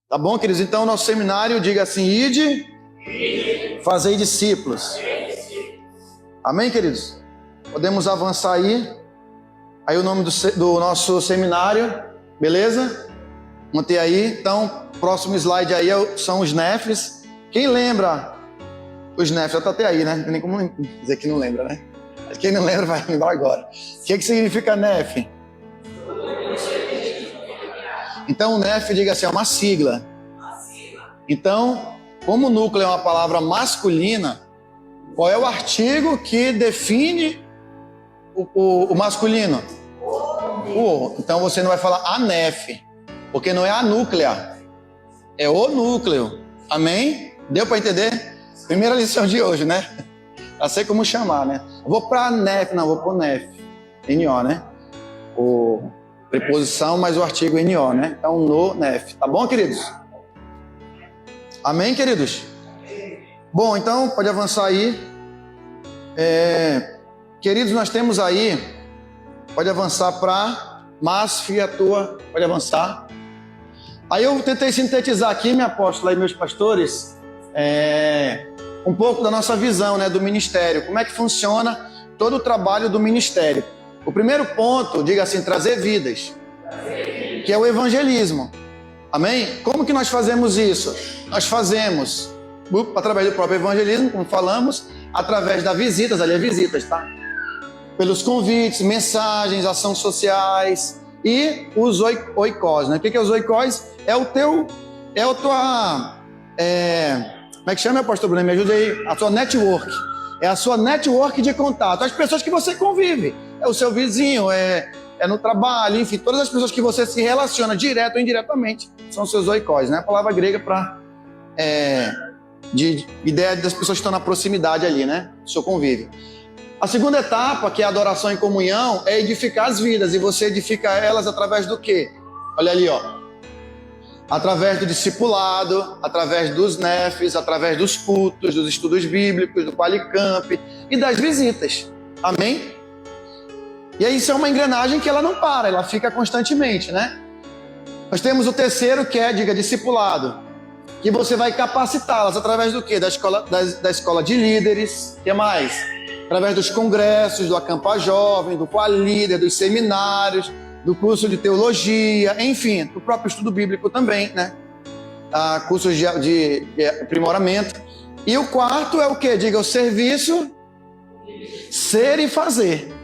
Tá bom, queridos? Então, nosso seminário, diga assim, ide, fazei discípulos. Amém, queridos? Podemos avançar aí. Aí o nome do nosso seminário, beleza? Manter aí. Então, próximo slide aí são os NEFs. Quem lembra? Os NEFs, já tá até aí, né? Não tem nem como dizer que não lembra, né? Quem não lembra vai lembrar agora. O que significa NEF? Então, o NEF, diga assim, é uma sigla. Então, como núcleo é uma palavra masculina, qual é o artigo que define o masculino? O. Então, você não vai falar a NEF, porque não é a núclea, é o núcleo. Amém? Deu para entender? Primeira lição de hoje, né? Já sei como chamar, né? Eu vou para NEF, não, vou para o NEF. NO, né? O preposição mais o artigo NO, né? Então, no NEF. Tá bom, queridos? Amém, queridos? Bom, então, pode avançar aí. Queridos, nós temos aí... Pode avançar para... Márcio, a tua... Pode avançar. Aí eu tentei sintetizar aqui, minha apóstola e meus pastores, um pouco da nossa visão, né, do ministério. Como é que funciona todo o trabalho do ministério? O primeiro ponto, diga assim, trazer vidas, que é o evangelismo. Amém? Como que nós fazemos isso? Nós fazemos, através do próprio evangelismo, como falamos, através das visitas, ali é visitas, tá? Pelos convites, mensagens, ações sociais e os oikós, né? O que é os oikós? Como é que chama, meu pastor Bruno? Me ajuda aí. A sua network. É a sua network de contato. As pessoas que você convive. É o seu vizinho, é no trabalho, enfim, todas as pessoas que você se relaciona direto ou indiretamente são seus oikós, né? A palavra grega para de ideia das pessoas que estão na proximidade ali, né? O seu convívio. A segunda etapa, que é a adoração e comunhão, é edificar as vidas. E você edifica elas através do quê? Olha ali, ó. Através do discipulado, através dos NEFs, através dos cultos, dos estudos bíblicos, do Qualicamp e das visitas. Amém? E aí isso é uma engrenagem que ela não para, ela fica constantemente, né? Nós temos o terceiro, que é, diga, discipulado, que você vai capacitá-las através do quê? Da escola de líderes. O que mais? Através dos congressos, do Acampa Jovem, do Qualíder, dos seminários, do curso de teologia, enfim, do próprio estudo bíblico também, né? Cursos de aprimoramento. E o quarto é o quê? Diga, o serviço, ser e fazer.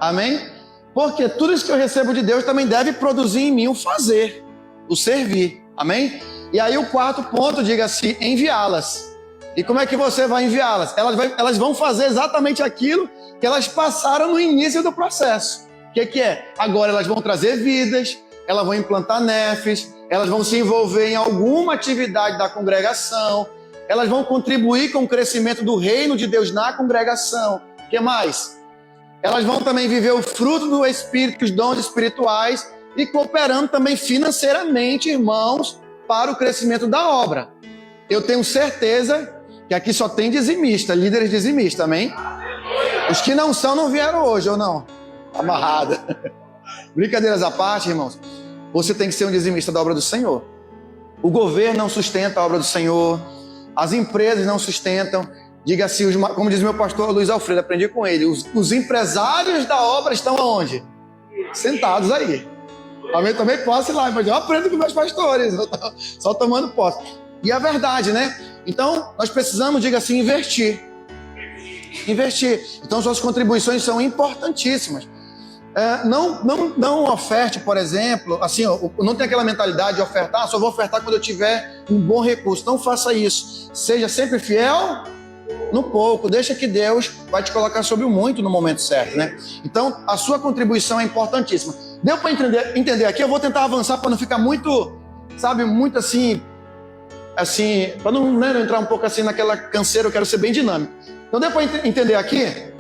Amém? Porque tudo isso que eu recebo de Deus também deve produzir em mim o fazer, o servir. Amém? E aí o quarto ponto, diga assim, enviá-las. E como é que você vai enviá-las? Elas vão fazer exatamente aquilo que elas passaram no início do processo. O que é? Agora elas vão trazer vidas, elas vão implantar NEFs, elas vão se envolver em alguma atividade da congregação, elas vão contribuir com o crescimento do reino de Deus na congregação. O que mais? Elas vão também viver o fruto do Espírito, os dons espirituais e cooperando também financeiramente, irmãos, para o crescimento da obra. Eu tenho certeza que aqui só tem dizimista, líderes dizimistas, amém? Os que não são não vieram hoje, ou não? Amarrada. Brincadeiras à parte, irmãos. Você tem que ser um dizimista da obra do Senhor. O governo não sustenta a obra do Senhor. As empresas não sustentam. Diga assim, como diz meu pastor Luiz Alfredo, aprendi com ele. Os empresários da obra estão aonde? Sentados aí. Eu também posso ir lá, mas eu aprendo com meus pastores. Só tomando posse. E a verdade, né? Então, nós precisamos, diga assim, investir. Então, suas contribuições são importantíssimas. Não oferte, por exemplo, assim, não tem aquela mentalidade de ofertar, só vou ofertar quando eu tiver um bom recurso. Não faça isso. Seja sempre fiel no pouco. Deixa que Deus vai te colocar sobre o muito no momento certo, né? Então, a sua contribuição é importantíssima. Deu para entender aqui? Eu vou tentar avançar para não ficar muito, sabe, muito assim, para não entrar um pouco assim naquela canseira, eu quero ser bem dinâmico. Então deu para entender aqui?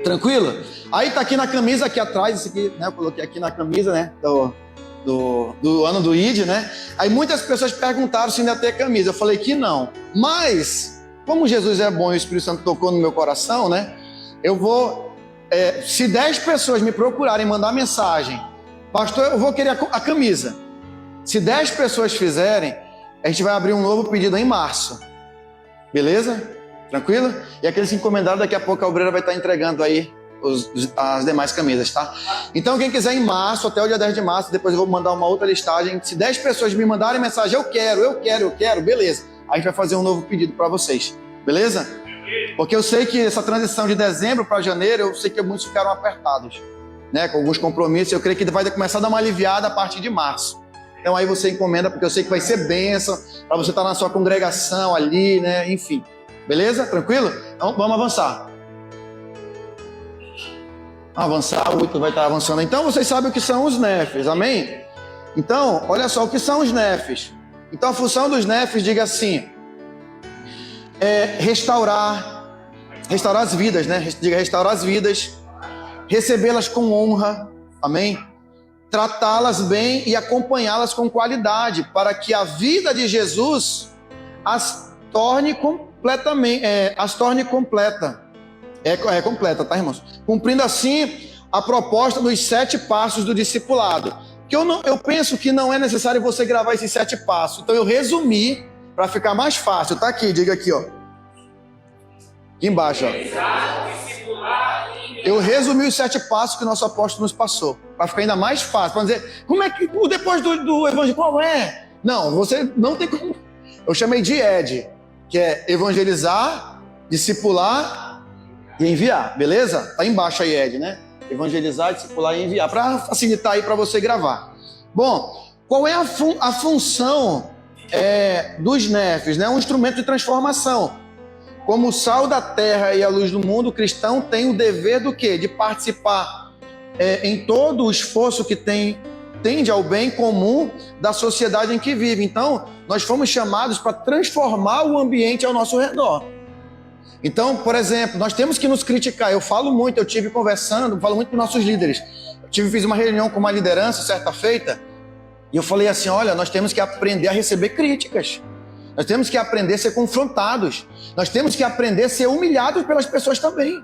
Tranquilo? Aí tá aqui na camisa, aqui atrás, esse aqui, né? Eu coloquei aqui na camisa, né? Do ano do ID, né? Aí muitas pessoas perguntaram se ainda tem camisa. Eu falei que não. Mas, como Jesus é bom e o Espírito Santo tocou no meu coração, né? Eu vou... se 10 pessoas me procurarem, mandar mensagem, pastor, eu vou querer a camisa. Se 10 pessoas fizerem, a gente vai abrir um novo pedido em março. Beleza? Tranquilo? E aqueles que encomendaram, daqui a pouco a obreira vai estar entregando aí as demais camisas, tá? Então quem quiser em março, até o dia 10 de março, depois eu vou mandar uma outra listagem. Se 10 pessoas me mandarem mensagem, eu quero, beleza. A gente vai fazer um novo pedido para vocês. Beleza? Porque eu sei que essa transição de dezembro para janeiro, eu sei que muitos ficaram apertados, né? Com alguns compromissos. Eu creio que vai começar a dar uma aliviada a partir de março. Então aí você encomenda, porque eu sei que vai ser bênção para você estar na sua congregação ali, né? Enfim. Beleza? Tranquilo? Então vamos avançar. Avançar, o 8 vai estar avançando. Então vocês sabem o que são os nefes, amém? Então, olha só, o que são os nefes? Então a função dos nefes, diga assim, é restaurar as vidas, né? Diga restaurar as vidas, recebê-las com honra, amém? Tratá-las bem e acompanhá-las com qualidade, para que a vida de Jesus as torne completamente, completa. É completa, tá, irmãos? Cumprindo assim a proposta dos 7 passos do discipulado. Que eu penso que não é necessário você gravar esses 7 passos. Então eu resumi para ficar mais fácil. Tá aqui, diga aqui, ó. Aqui embaixo, ó. Eu resumi os 7 passos que o nosso apóstolo nos passou. Para ficar ainda mais fácil. Para dizer, como é que depois do evangelho, qual é? Não, você não tem como. Eu chamei de ED, que é evangelizar, discipular e enviar, beleza? Tá embaixo aí, Ed, né? Evangelizar, discipular e enviar, para facilitar aí para você gravar. Bom, qual é a função dos nefes, né? Um instrumento de transformação. Como o sal da terra e a luz do mundo, o cristão tem o dever do quê? De participar em todo o esforço que tende ao bem comum da sociedade em que vive. Então, nós fomos chamados para transformar o ambiente ao nosso redor. Então, por exemplo, nós temos que nos criticar. Eu falo muito, falo muito com nossos líderes. Fiz uma reunião com uma liderança certa feita, e eu falei assim, olha, nós temos que aprender a receber críticas. Nós temos que aprender a ser confrontados. Nós temos que aprender a ser humilhados pelas pessoas também.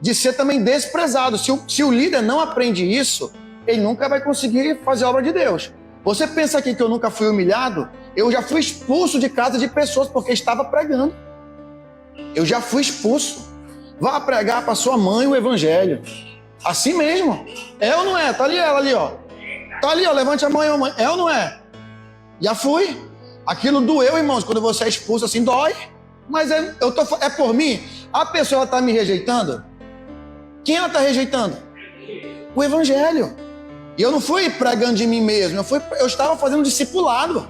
De ser também desprezado. Se o líder não aprende isso, ele nunca vai conseguir fazer a obra de Deus. Você pensa aqui que eu nunca fui humilhado? Eu já fui expulso de casa de pessoas porque estava pregando. Eu já fui expulso. Vá pregar para sua mãe o evangelho. Assim mesmo. É ou não é? Tá ali ela ali, ó. Tá ali, ó. Levante a mão, mãe. É ou não é? Já fui. Aquilo doeu, irmãos. Quando você é expulso assim, dói. Mas é por mim. A pessoa está me rejeitando. Quem ela está rejeitando? O evangelho. E eu não fui pregando de mim mesmo. Eu estava fazendo discipulado.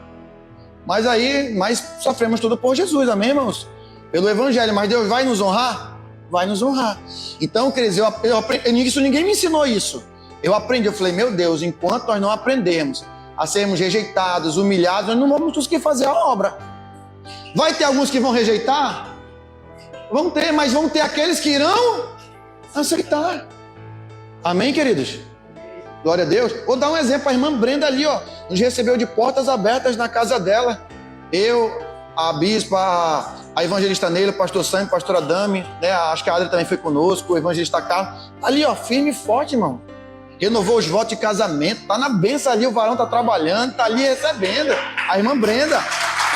Mas sofremos tudo por Jesus. Amém, irmãos? Pelo evangelho, mas Deus vai nos honrar? Vai nos honrar. Então, queridos, eu aprendi, ninguém me ensinou isso. Eu aprendi, eu falei, meu Deus, enquanto nós não aprendermos a sermos rejeitados, humilhados, nós não vamos conseguir fazer a obra. Vai ter alguns que vão rejeitar? Vão ter, mas vão ter aqueles que irão aceitar. Amém, queridos? Glória a Deus. Vou dar um exemplo, a irmã Brenda ali, ó, nos recebeu de portas abertas na casa dela. A bispa, a evangelista Neila, o pastor Sam, a pastora Dami, né? Acho que a Adri também foi conosco, o evangelista Carlos. Ali, ó, firme e forte, irmão. Renovou os votos de casamento, tá na benção ali, o varão tá trabalhando, tá ali recebendo. A irmã Brenda,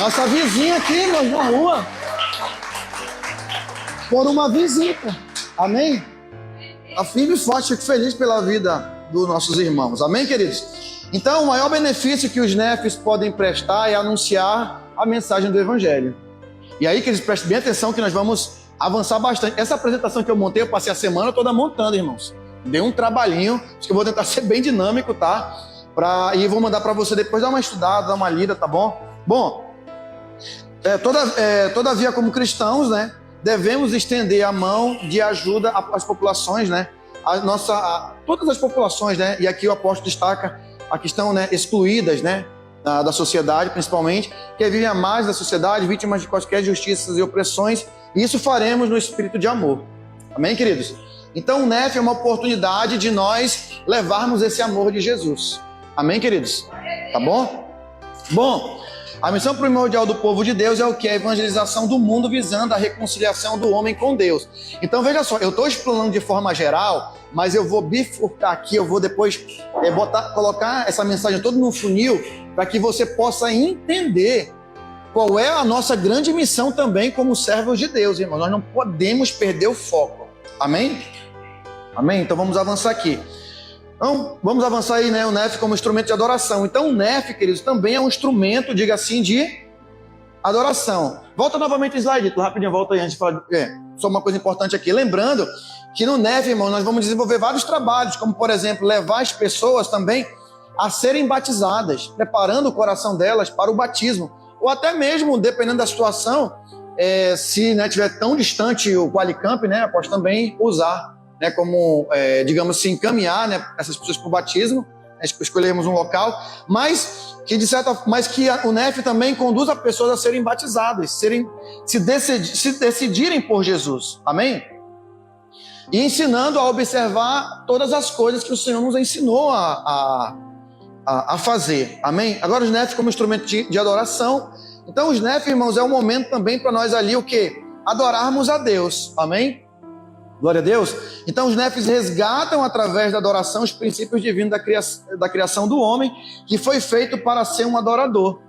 nossa vizinha aqui, irmão, na rua. Por uma visita. Amém? Tá firme e forte, fico feliz pela vida dos nossos irmãos. Amém, queridos? Então, o maior benefício que os nefes podem prestar é anunciar a mensagem do evangelho. E aí, que eles prestem bem atenção que nós vamos avançar bastante. Essa apresentação que eu montei, eu passei a semana toda montando, irmãos. Dei um trabalhinho, acho que eu vou tentar ser bem dinâmico, tá? E vou mandar para você depois dar uma estudada, dar uma lida, tá bom? Bom, todavia, como cristãos, né, devemos estender a mão de ajuda às populações, né? Todas as populações, né? E aqui o apóstolo destaca a questão, né, excluídas, né? Da sociedade, principalmente, que vivem à margem da sociedade, vítimas de quaisquer injustiças e opressões, e isso faremos no espírito de amor. Amém, queridos? Então, o NEF é uma oportunidade de nós levarmos esse amor de Jesus. Amém, queridos? Tá bom? Bom, a missão primordial do povo de Deus é o que? A evangelização do mundo visando a reconciliação do homem com Deus. Então, veja só, eu estou explanando de forma geral, mas eu vou bifurcar aqui, eu vou depois colocar essa mensagem toda no funil para que você possa entender qual é a nossa grande missão também como servos de Deus, irmão. Nós não podemos perder o foco. Amém? Amém? Então vamos avançar aqui. Então, vamos avançar aí, né? O NEF como instrumento de adoração. Então o NEF, queridos, também é um instrumento, diga assim, de adoração. Volta novamente o slide, rapidinho, volta aí antes de falar. Só uma coisa importante aqui. Lembrando que no NEF, irmão, nós vamos desenvolver vários trabalhos, como, por exemplo, levar as pessoas também a serem batizadas, preparando o coração delas para o batismo. Ou até mesmo, dependendo da situação, se tiver tão distante o Qualicamp, né, pode também usar, né, como, digamos assim, encaminhar, né, essas pessoas para o batismo, escolhemos um local, mas que o NEF também conduz as pessoas a serem batizadas, se decidirem por Jesus, amém? E ensinando a observar todas as coisas que o Senhor nos ensinou a fazer, amém? Agora os NEF como instrumento de adoração. Então os NEF, irmãos, é um momento também para nós ali o quê? Adorarmos a Deus, amém? Glória a Deus. Então os NEFs resgatam através da adoração os princípios divinos da criação do homem, que foi feito para ser um adorador.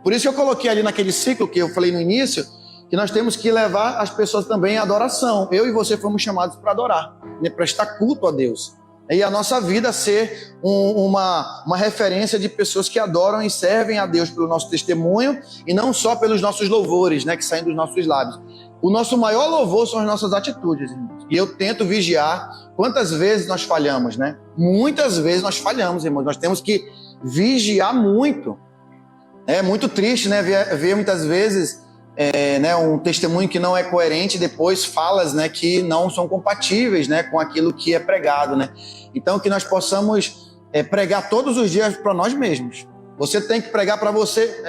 Por isso que eu coloquei ali naquele ciclo que eu falei no início, que nós temos que levar as pessoas também à adoração. Eu e você fomos chamados para adorar, né? Prestar culto a Deus. E a nossa vida ser uma referência de pessoas que adoram e servem a Deus pelo nosso testemunho e não só pelos nossos louvores, né, que saem dos nossos lábios. O nosso maior louvor são as nossas atitudes, irmãos. E eu tento vigiar quantas vezes nós falhamos, né? Muitas vezes nós falhamos, irmãos. Nós temos que vigiar muito. É muito triste, né, ver muitas vezes né, um testemunho que não é coerente, depois falas, né, que não são compatíveis, né, com aquilo que é pregado, né? Então que nós possamos pregar todos os dias para nós mesmos. Você tem que pregar para você.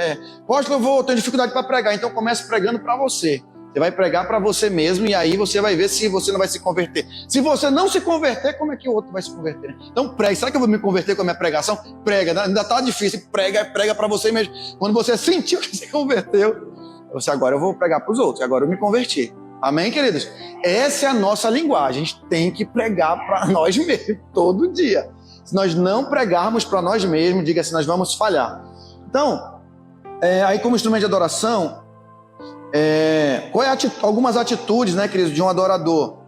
Eu tenho dificuldade para pregar, então comece pregando para você. Você vai pregar para você mesmo e aí você vai ver se você não vai se converter. Se você não se converter, como é que o outro vai se converter? Então pregue. Será que eu vou me converter com a minha pregação? Prega, ainda está difícil. Prega para você mesmo. Quando você sentiu que se converteu, agora eu vou pregar para os outros, agora eu me converti. Amém, queridos? Essa é a nossa linguagem. A gente tem que pregar para nós mesmos todo dia. Se nós não pregarmos para nós mesmos, diga assim, nós vamos falhar. Então, aí como instrumento de adoração, algumas atitudes, né, queridos, de um adorador.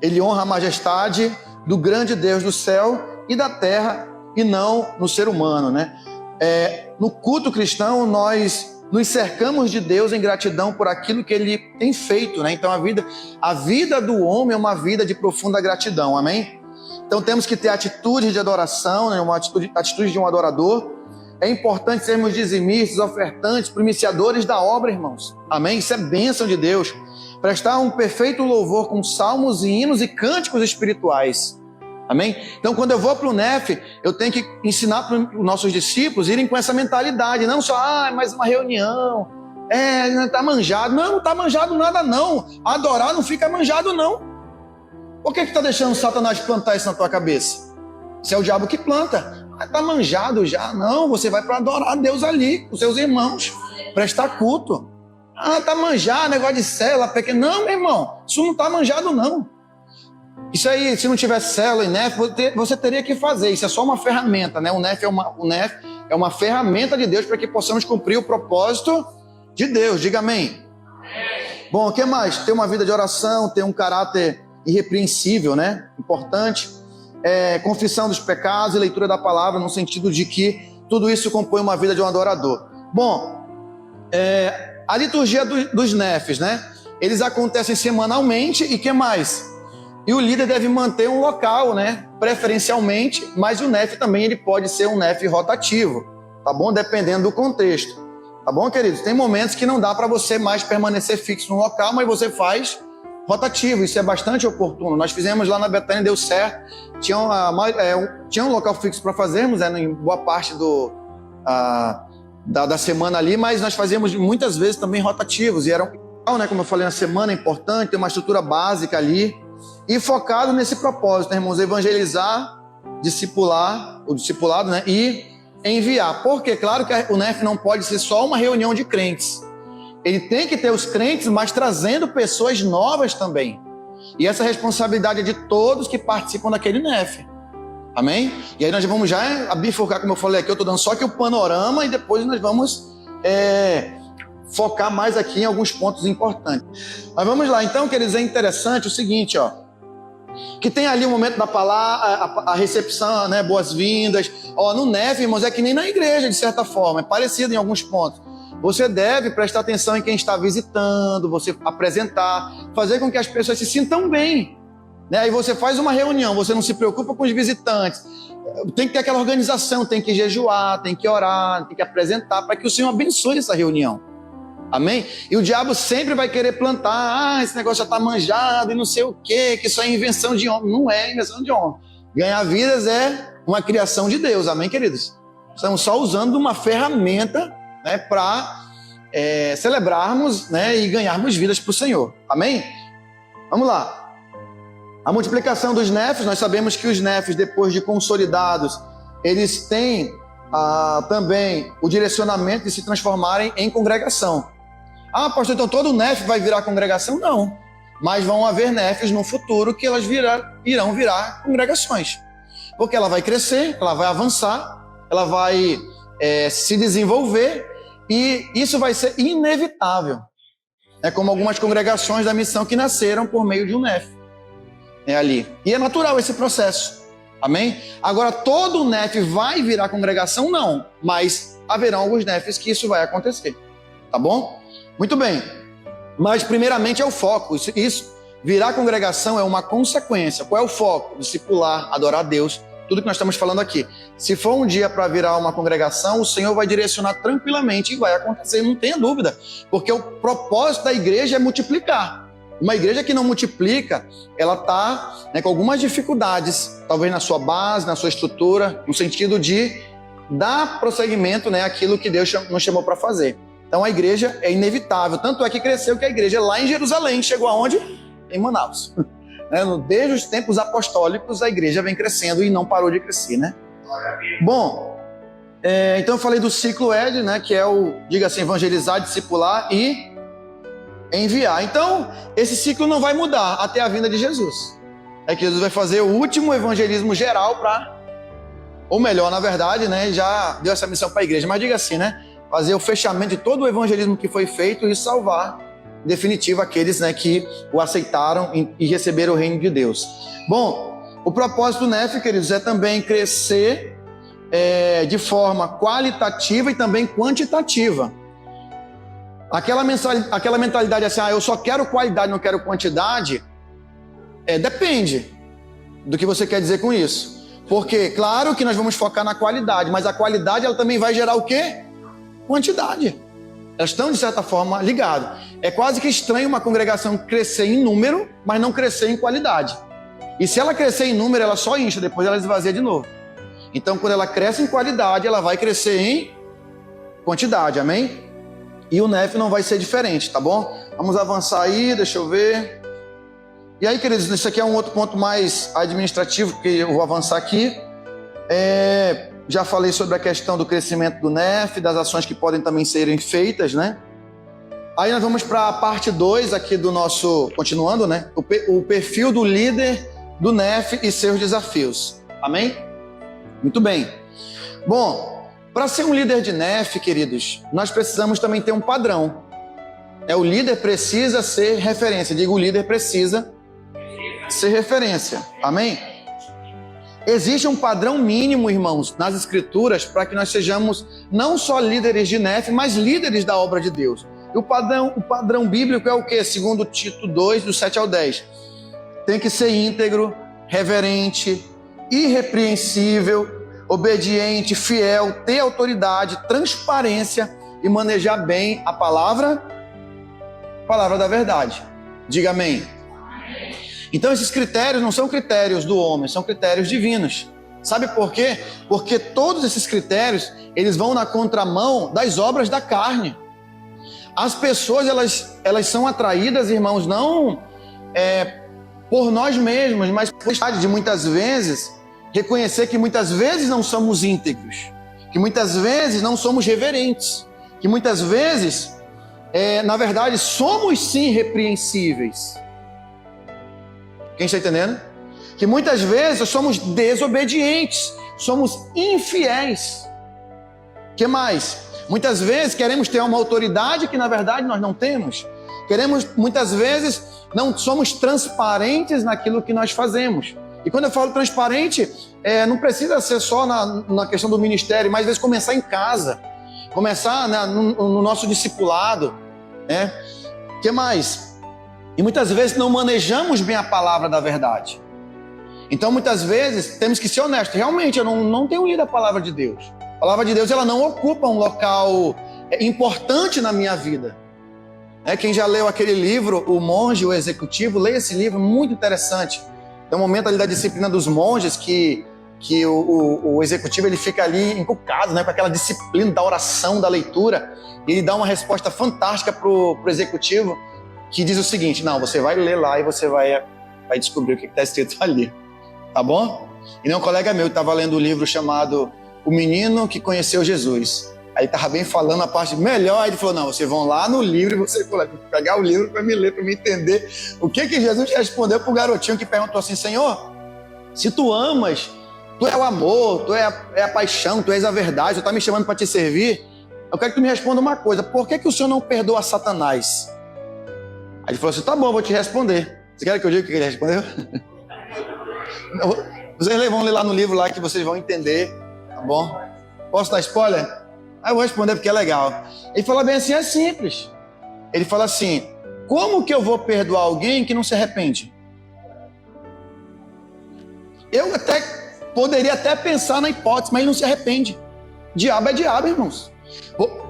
Ele honra a majestade do grande Deus do céu e da terra e não no ser humano, né? No culto cristão, nós nos cercamos de Deus em gratidão por aquilo que Ele tem feito, né? Então a vida do homem é uma vida de profunda gratidão, amém? Então temos que ter atitude de adoração, né? Uma atitude de um adorador. É importante sermos dizimistas, ofertantes, primiciadores da obra, irmãos. Amém? Isso é bênção de Deus. Prestar um perfeito louvor com salmos e hinos e cânticos espirituais. Amém? Então, quando eu vou para o NEF, eu tenho que ensinar para os nossos discípulos irem com essa mentalidade. Não só, mais uma reunião. Não está manjado. Não está manjado nada, não. Adorar não fica manjado, não. Por que está deixando Satanás plantar isso na tua cabeça? Isso é o diabo que planta. Está manjado já. Não, você vai para adorar a Deus ali, com seus irmãos. Prestar culto. Está manjado, negócio de célula pequena. Não, meu irmão, isso não está manjado, não. Isso aí, se não tivesse célula e NEF, você teria que fazer. Isso é só uma ferramenta, né? O NEF é uma ferramenta de Deus para que possamos cumprir o propósito de Deus. Diga amém. Bom, o que mais? Ter uma vida de oração, ter um caráter irrepreensível, né? Importante. Confissão dos pecados e leitura da palavra, no sentido de que tudo isso compõe uma vida de um adorador. Bom, a liturgia dos NEFs, né? Eles acontecem semanalmente e que mais? E o líder deve manter um local, né? Preferencialmente, mas o NEF também ele pode ser um NEF rotativo, tá bom? Dependendo do contexto, tá bom, queridos? Tem momentos que não dá para você mais permanecer fixo no local, mas você faz rotativo, isso é bastante oportuno. Nós fizemos lá na Betânia, deu certo. Tinha um local fixo para fazermos, em boa parte da semana ali, mas nós fazíamos muitas vezes também rotativos, e eram, né, como eu falei, na semana é importante, ter uma estrutura básica ali, e focado nesse propósito, né, irmãos? Evangelizar, discipular, o discipulado, né? E enviar. Porque, claro que o NEF não pode ser só uma reunião de crentes. Ele tem que ter os crentes, mas trazendo pessoas novas também. E essa responsabilidade é de todos que participam daquele NEF. Amém? E aí nós vamos já bifurcar, como eu falei aqui, eu estou dando só aqui o panorama e depois nós vamos focar mais aqui em alguns pontos importantes. Mas vamos lá, então, queridos, é interessante o seguinte, ó, que tem ali o momento da palavra, a recepção, né, boas-vindas. Ó, no NEF, irmãos, é que nem na igreja, de certa forma, é parecido em alguns pontos. Você deve prestar atenção em quem está visitando, você apresentar, fazer com que as pessoas se sintam bem, né? Aí você faz uma reunião, você não se preocupa com os visitantes, tem que ter aquela organização, tem que jejuar, tem que orar, tem que apresentar para que o Senhor abençoe essa reunião. Amém? E o diabo sempre vai querer plantar, esse negócio já está manjado e não sei o quê, que isso é invenção de homem. Não é invenção de homem. Ganhar vidas é uma criação de Deus, amém, queridos? Estamos só usando uma ferramenta, né, para celebrarmos, né, e ganharmos vidas para o Senhor, amém? Vamos lá. A multiplicação dos nefes, nós sabemos que os nefes, depois de consolidados, eles têm também o direcionamento de se transformarem em congregação. Ah, pastor, então todo nef vai virar congregação? Não. Mas vão haver nefes no futuro que elas irão virar congregações. Porque ela vai crescer, ela vai avançar, ela vai se desenvolver e isso vai ser inevitável. É como algumas congregações da missão que nasceram por meio de um nef. Ali. E é natural esse processo. Amém? Agora, todo nef vai virar congregação? Não. Mas haverão alguns nefes que isso vai acontecer. Tá bom? Muito bem, mas primeiramente é o foco, isso virar congregação é uma consequência. Qual é o foco? Discipular, adorar a Deus, tudo que nós estamos falando aqui. Se for um dia para virar uma congregação, o Senhor vai direcionar tranquilamente e vai acontecer, não tenha dúvida, porque o propósito da igreja é multiplicar. Uma igreja que não multiplica, ela está com algumas dificuldades, talvez na sua base, na sua estrutura, no sentido de dar prosseguimento àquilo que Deus nos chamou para fazer. Então a igreja é inevitável, tanto é que cresceu que a igreja lá em Jerusalém chegou aonde? Em Manaus. Desde os tempos apostólicos a igreja vem crescendo e não parou de crescer, né? Bom, então eu falei do ciclo ED, né, que é diga assim, evangelizar, discipular e enviar. Então esse ciclo não vai mudar até a vinda de Jesus. É que Jesus vai fazer o último evangelismo geral ou melhor, na verdade, né, já deu essa missão para a igreja, mas diga assim, né? Fazer o fechamento de todo o evangelismo que foi feito e salvar, em definitivo, aqueles que o aceitaram e receberam o reino de Deus. Bom, o propósito do NEF, queridos, é também crescer de forma qualitativa e também quantitativa. Aquela mentalidade assim, eu só quero qualidade, não quero quantidade, depende do que você quer dizer com isso. Porque, claro que nós vamos focar na qualidade, mas a qualidade ela também vai gerar o quê? Quantidade. Elas estão, de certa forma, ligadas. É quase que estranho uma congregação crescer em número, mas não crescer em qualidade. E se ela crescer em número, ela só incha, depois ela esvazia de novo. Então, quando ela cresce em qualidade, ela vai crescer em quantidade, amém? E o NEF não vai ser diferente, tá bom? Vamos avançar aí, deixa eu ver. E aí, queridos, isso aqui é um outro ponto mais administrativo que eu vou avançar aqui. Já falei sobre a questão do crescimento do NEF, das ações que podem também serem feitas, né? Aí nós vamos para a parte 2 aqui do nosso, continuando, né? O perfil do líder do NEF e seus desafios. Amém? Muito bem. Bom, para ser um líder de NEF, queridos, nós precisamos também ter um padrão. O líder precisa ser referência. Digo, o líder precisa ser referência. Amém? Existe um padrão mínimo, irmãos, nas Escrituras para que nós sejamos não só líderes de NEF, mas líderes da obra de Deus. E o padrão bíblico é o quê? Segundo Tito 2, do 7 ao 10. Tem que ser íntegro, reverente, irrepreensível, obediente, fiel, ter autoridade, transparência e manejar bem a palavra da verdade. Diga amém. Então esses critérios não são critérios do homem, são critérios divinos. Sabe por quê? Porque todos esses critérios, eles vão na contramão das obras da carne. As pessoas, elas são atraídas, irmãos, não por nós mesmos, mas por de muitas vezes reconhecer que muitas vezes não somos íntegros, que muitas vezes não somos reverentes, que muitas vezes, na verdade, somos sim repreensíveis. Quem está entendendo? Que muitas vezes somos desobedientes, somos infiéis. O que mais? Muitas vezes queremos ter uma autoridade que na verdade nós não temos. Muitas vezes não somos transparentes naquilo que nós fazemos. E quando eu falo transparente, não precisa ser só na questão do ministério, mas às vezes começar em casa, começar no nosso discipulado, né? O que mais? E muitas vezes não manejamos bem a palavra da verdade. Então muitas vezes temos que ser honestos. Realmente eu não tenho lido a palavra de Deus. A palavra de Deus ela não ocupa um local importante na minha vida. Quem já leu aquele livro, O Monge, o Executivo, leia esse livro, muito interessante. Tem um momento ali da disciplina dos monges que o executivo ele fica ali encucado, né, com aquela disciplina da oração, da leitura, e ele dá uma resposta fantástica pro executivo, que diz o seguinte: não, você vai ler lá e você vai descobrir o que está escrito ali, tá bom? E nem um colega meu estava lendo um livro chamado O Menino que Conheceu Jesus. Aí estava bem falando a parte melhor, aí ele falou: não, vocês vão lá no livro e você vai pegar o livro para me ler, para me entender o que Jesus respondeu para o garotinho que perguntou assim: Senhor, se tu amas, tu é o amor, tu é a paixão, tu és a verdade, tu está me chamando para te servir, eu quero que tu me responda uma coisa: por que o Senhor não perdoa Satanás? Aí ele falou assim: tá bom, vou te responder. Você quer que eu diga o que ele respondeu? Vocês vão ler lá no livro lá que vocês vão entender, tá bom? Posso dar spoiler? Aí eu vou responder porque é legal. Ele fala bem assim, é simples. Ele fala assim: como que eu vou perdoar alguém que não se arrepende? Eu poderia até pensar na hipótese, mas ele não se arrepende. Diabo é diabo, irmãos.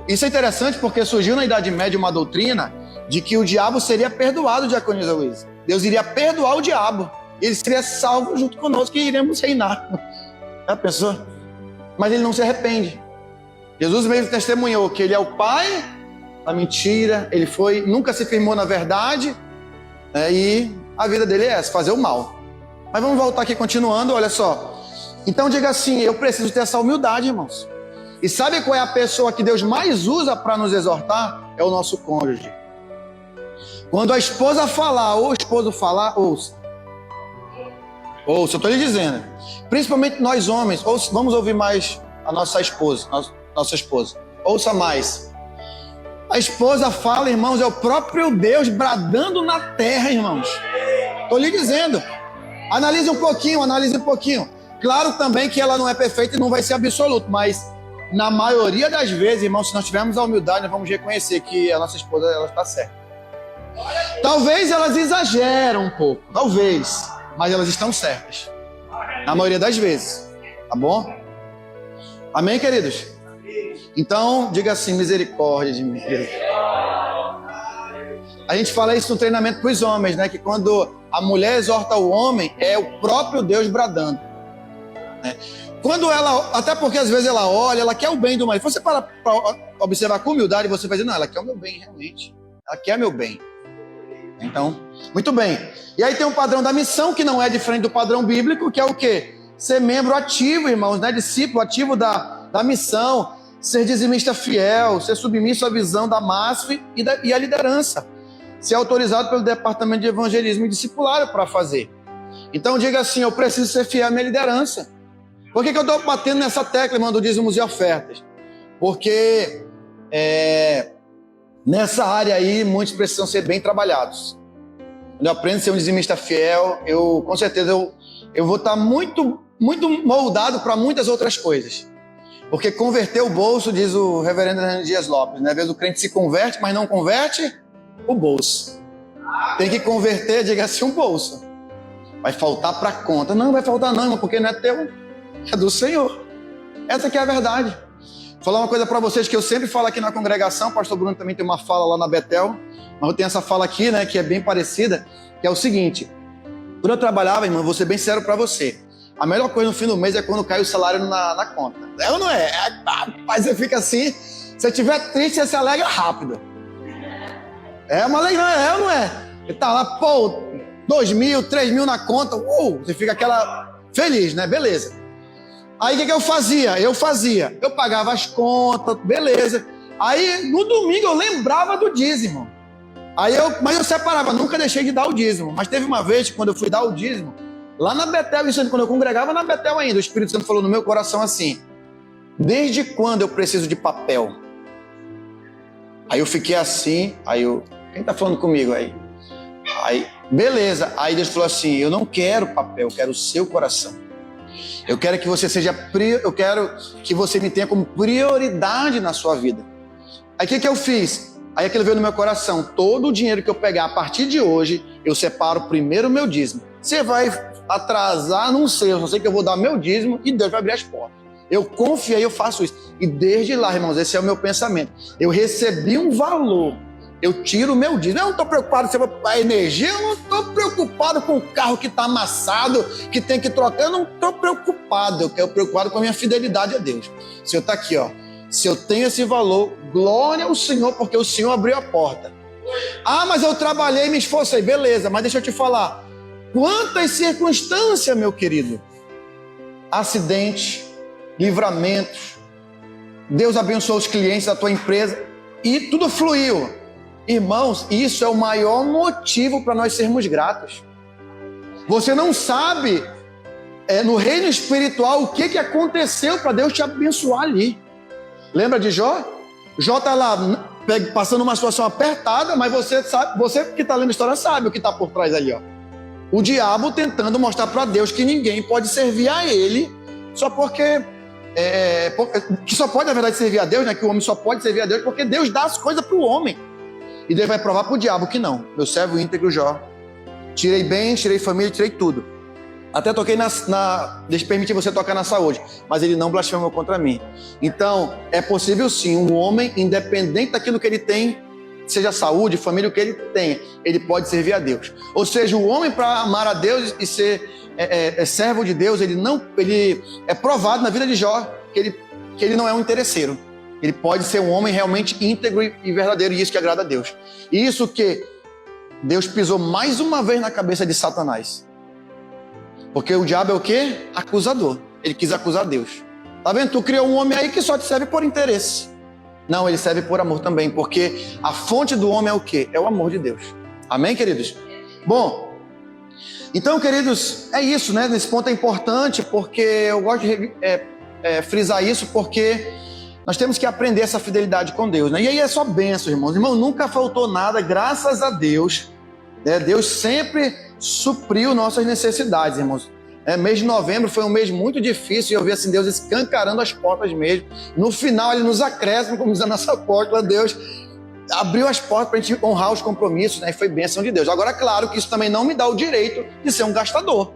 Isso é interessante porque surgiu na Idade Média uma doutrina de que o diabo seria perdoado, diaconisa Luiz. Deus iria perdoar o diabo. Ele seria salvo junto conosco e iremos reinar. Já pensou? Mas ele não se arrepende. Jesus mesmo testemunhou que ele é o pai da mentira, ele nunca se firmou na verdade, e a vida dele é essa, fazer o mal. Mas vamos voltar aqui continuando, olha só. Então diga assim: eu preciso ter essa humildade, irmãos. E sabe qual é a pessoa que Deus mais usa para nos exortar? É o nosso cônjuge. Quando a esposa falar ou o esposo falar, ouça. Ouça, eu estou lhe dizendo. Principalmente nós homens, vamos ouvir mais a nossa esposa. Nossa esposa. Ouça mais. A esposa fala, irmãos, é o próprio Deus bradando na terra, irmãos. Estou lhe dizendo. Analise um pouquinho. Claro também que ela não é perfeita e não vai ser absoluto, mas na maioria das vezes, irmãos, se nós tivermos a humildade, nós vamos reconhecer que a nossa esposa ela está certa. Talvez elas exageram um pouco, talvez, mas elas estão certas. Na maioria das vezes. Tá bom? Amém, queridos? Então, diga assim: misericórdia de mim. A gente fala isso no treinamento para os homens, né? Que quando a mulher exorta o homem, é o próprio Deus bradando, né? Quando ela, até porque às vezes ela olha, ela quer o bem do marido. Você para observar com humildade, você vai dizer: não, ela quer o meu bem, realmente. Ela quer meu bem. Então, muito bem. E aí tem um padrão da missão que não é diferente do padrão bíblico, que é o quê? Ser membro ativo, irmãos, né? Discípulo ativo da missão. Ser dizimista fiel, ser submisso à visão da MASF e à liderança. Ser autorizado pelo Departamento de Evangelismo e Discipulado para fazer. Então diga assim: eu preciso ser fiel à minha liderança. Por que eu estou batendo nessa tecla, irmão, do dízimos e ofertas? Porque nessa área aí muitos precisam ser bem trabalhados. Quando eu aprendo a ser um dizimista fiel, com certeza eu vou estar muito, muito moldado para muitas outras coisas. Porque converter o bolso, diz o reverendo Hernando Dias Lopes, né? Às vezes o crente se converte, mas não converte o bolso. Tem que converter, diga assim, um bolso. Vai faltar para conta. Não vai faltar não, irmão, porque não é teu, é do Senhor. Essa que é a verdade. Vou falar uma coisa para vocês que eu sempre falo aqui na congregação. O pastor Bruno também tem uma fala lá na Betel, mas eu tenho essa fala aqui, né, que é bem parecida, que é o seguinte: quando eu trabalhava, irmão, vou ser bem sério para você, a melhor coisa no fim do mês é quando cai o salário na conta. É ou não é? Mas você fica assim, se estiver triste, você se alegra rápido. É uma alegria, é ou não é? Você tá lá, pô, 2.000, 3.000 na conta, você fica aquela feliz, né? Beleza. Aí o que eu fazia? Eu pagava as contas, beleza. Aí no domingo eu lembrava do dízimo. Mas eu separava, nunca deixei de dar o dízimo. Mas teve uma vez, quando eu fui dar o dízimo, lá na Betel, isso quando eu congregava na Betel ainda, o Espírito Santo falou no meu coração assim: desde quando eu preciso de papel? Aí eu fiquei assim, quem tá falando comigo aí? Aí, beleza. Aí Deus falou assim, eu não quero papel, eu quero o seu coração. Eu quero que você eu quero que você me tenha como prioridade na sua vida. Aí o que eu fiz? Aí aquilo veio no meu coração, todo o dinheiro que eu pegar a partir de hoje, eu separo primeiro o meu dízimo. Você vai atrasar, não sei, eu só sei que eu vou dar meu dízimo e Deus vai abrir as portas. Eu confiei, eu faço isso. E desde lá, irmãos, esse é o meu pensamento. Eu recebi um valor, eu tiro o meu dízimo. Eu não estou preocupado se a energia, eu não estou preocupado com o carro que está amassado, que tem que trocar. Eu não estou preocupado, eu estou preocupado com a minha fidelidade a Deus. O Senhor está aqui, ó. Se eu tenho esse valor, glória ao Senhor, porque o Senhor abriu a porta. Ah, mas eu trabalhei e me esforcei. Beleza, mas deixa eu te falar. Quantas circunstâncias, meu querido? Acidente, livramentos, Deus abençoou os clientes da tua empresa e tudo fluiu. Irmãos, isso é o maior motivo para nós sermos gratos. Você não sabe no reino espiritual o que aconteceu para Deus te abençoar ali. Lembra de Jó? Jó está lá passando uma situação apertada, mas você sabe, você que está lendo a história sabe o que está por trás ali, ó. O diabo tentando mostrar para Deus que ninguém pode servir a ele só porque que só pode, na verdade, servir a Deus, né? Que o homem só pode servir a Deus porque Deus dá as coisas para o homem. E Deus vai provar para o diabo que não. Meu servo íntegro Jó. Tirei bens, tirei família, tirei tudo. Até toquei permiti você tocar na saúde. Mas ele não blasfemou contra mim. Então, é possível sim, um homem, independente daquilo que ele tem, seja saúde, família, o que ele tenha, ele pode servir a Deus. Ou seja, o homem, para amar a Deus e ser servo de Deus, ele é provado na vida de Jó que ele não é um interesseiro. Ele pode ser um homem realmente íntegro e verdadeiro, e isso que agrada a Deus. E isso que Deus pisou mais uma vez na cabeça de Satanás. Porque o diabo é o quê? Acusador. Ele quis acusar Deus. Tá vendo? Tu criou um homem aí que só te serve por interesse. Não, ele serve por amor também, porque a fonte do homem é o quê? É o amor de Deus. Amém, queridos? Bom, então, queridos, é isso, né? Nesse ponto é importante, porque eu gosto de frisar isso, porque nós temos que aprender essa fidelidade com Deus, né? E aí é só bênção, irmãos. Irmão, nunca faltou nada, graças a Deus. Né? Deus sempre supriu nossas necessidades, irmãos. Mês de novembro foi um mês muito difícil e eu vi assim, Deus escancarando as portas mesmo. No final, Ele nos acresce, como diz a nossa porta, Deus abriu as portas para a gente honrar os compromissos, né? E foi bênção de Deus. Agora, claro que isso também não me dá o direito de ser um gastador,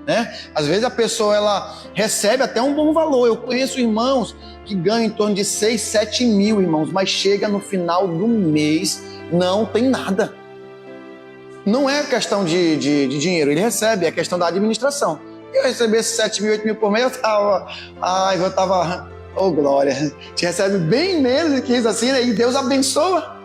né? Às vezes a pessoa ela recebe até um bom valor. Eu conheço irmãos que ganham em torno de 6, 7 mil, irmãos, mas chega no final do mês, não tem nada. Não é questão de dinheiro, ele recebe, é questão da administração. Eu recebesse 7 mil, 8 mil por mês, eu tava, oh glória, te recebe bem menos do que isso assim, né? E Deus abençoa.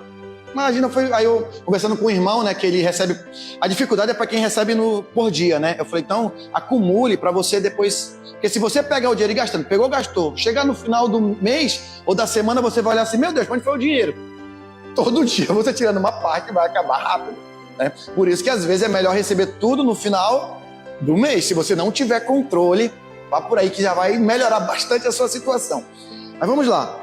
Imagina, aí eu conversando com um irmão, né, que ele recebe, a dificuldade é para quem recebe por dia, né? Eu falei, então, acumule para você depois, porque se você pegar o dinheiro e gastando, pegou, gastou, chegar no final do mês ou da semana, você vai olhar assim, meu Deus, onde foi o dinheiro? Todo dia você tirando uma parte vai acabar rápido, né? Por isso que às vezes é melhor receber tudo no final do mês. Se você não tiver controle, vá por aí que já vai melhorar bastante a sua situação. Mas vamos lá.